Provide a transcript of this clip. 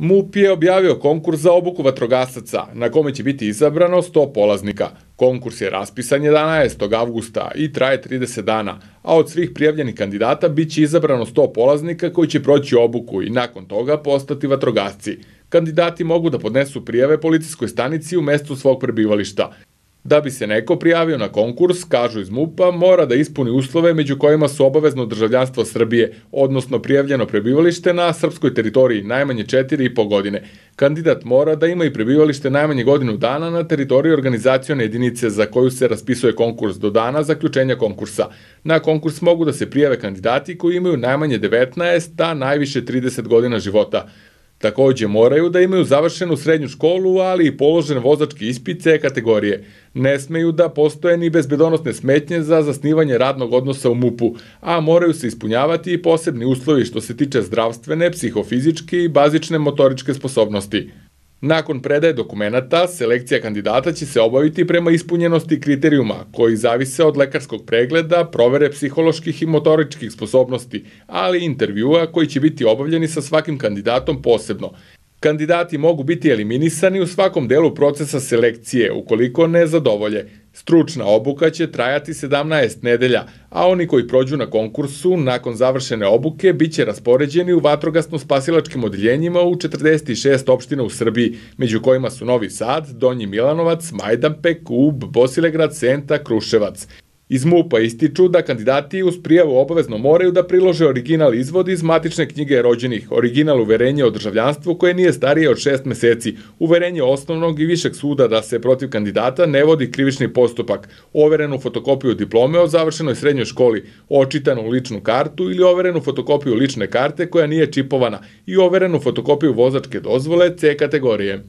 MUP je objavio konkurs za obuku vatrogasaca, na kome će biti izabrano 100 polaznika. Konkurs je raspisan 11. avgusta i traje 30 dana, a od svih prijavljenih kandidata biće izabrano 100 polaznika koji će proći obuku i nakon toga postati vatrogasci. Kandidati mogu da podnesu prijave policijskoj stanici u mestu svog prebivališta. Da bi se neko prijavio na konkurs, kažu iz MUP-a, mora da ispuni uslove među kojima su obavezno državljanstvo Srbije, odnosno prijavljeno prebivalište na srpskoj teritoriji najmanje 4,5 godine. Kandidat mora da ima i prebivalište najmanje godinu dana na teritoriji organizacione jedinice za koju se raspisuje konkurs do dana zaključenja konkursa. Na konkurs mogu da se prijave kandidati koji imaju najmanje 19, a najviše 30 godina života. Takođe moraju da imaju završenu srednju školu, ali i položen vozački ispit C kategorije. Ne smeju da postoje ni bezbedonosne smetnje za zasnivanje radnog odnosa u MUP-u, a moraju se ispunjavati i posebni uslovi što se tiče zdravstvene, psihofizičke i bazične motoričke sposobnosti. Nakon predaje dokumenata, selekcija kandidata će se obaviti prema ispunjenosti kriterijuma, koji zavise od lekarskog pregleda, provere psiholoških i motoričkih sposobnosti, ali i intervjua koji će biti obavljeni sa svakim kandidatom posebno. Kandidati mogu biti eliminisani u svakom delu procesa selekcije, ukoliko ne zadovolje. Stručna obuka će trajati 17 nedelja, a oni koji prođu na konkursu nakon završene obuke biće raspoređeni u vatrogasno-spasilačkim odeljenjima u 46 opština u Srbiji, među kojima su Novi Sad, Donji Milanovac, Majdanpek, Ub, Bosilegrad, Senta, Kruševac. Iz MUP-a ističu da kandidati uz prijavu obavezno moraju da prilože original izvod iz matične knjige rođenih, original uverenja o državljanstvu koje nije starije od 6 meseci, uverenje osnovnog i višeg suda da se protiv kandidata ne vodi krivični postupak, overenu fotokopiju diplome o završenoj srednjoj školi, očitanu ličnu kartu ili overenu fotokopiju lične karte koja nije čipovana i overenu fotokopiju vozačke dozvole C kategorije.